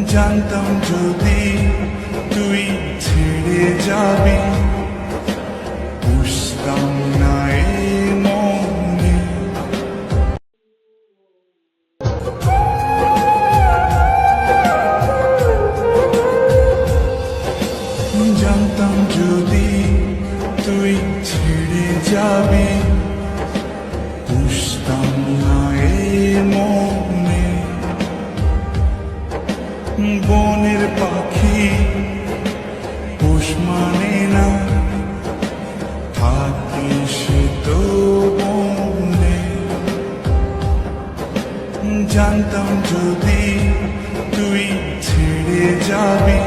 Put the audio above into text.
জানতাম যদি তুই ছেড়ে যাবি, বুঝতাম না এ মনে। জানতাম যদি তুই ছেড়ে যাবি, বুঝতাম না এ মনে। বনের পাখি পোষ মানে না, থাকি সে তো বনে। জানতাম যদি তুই ছেড়ে যাবি,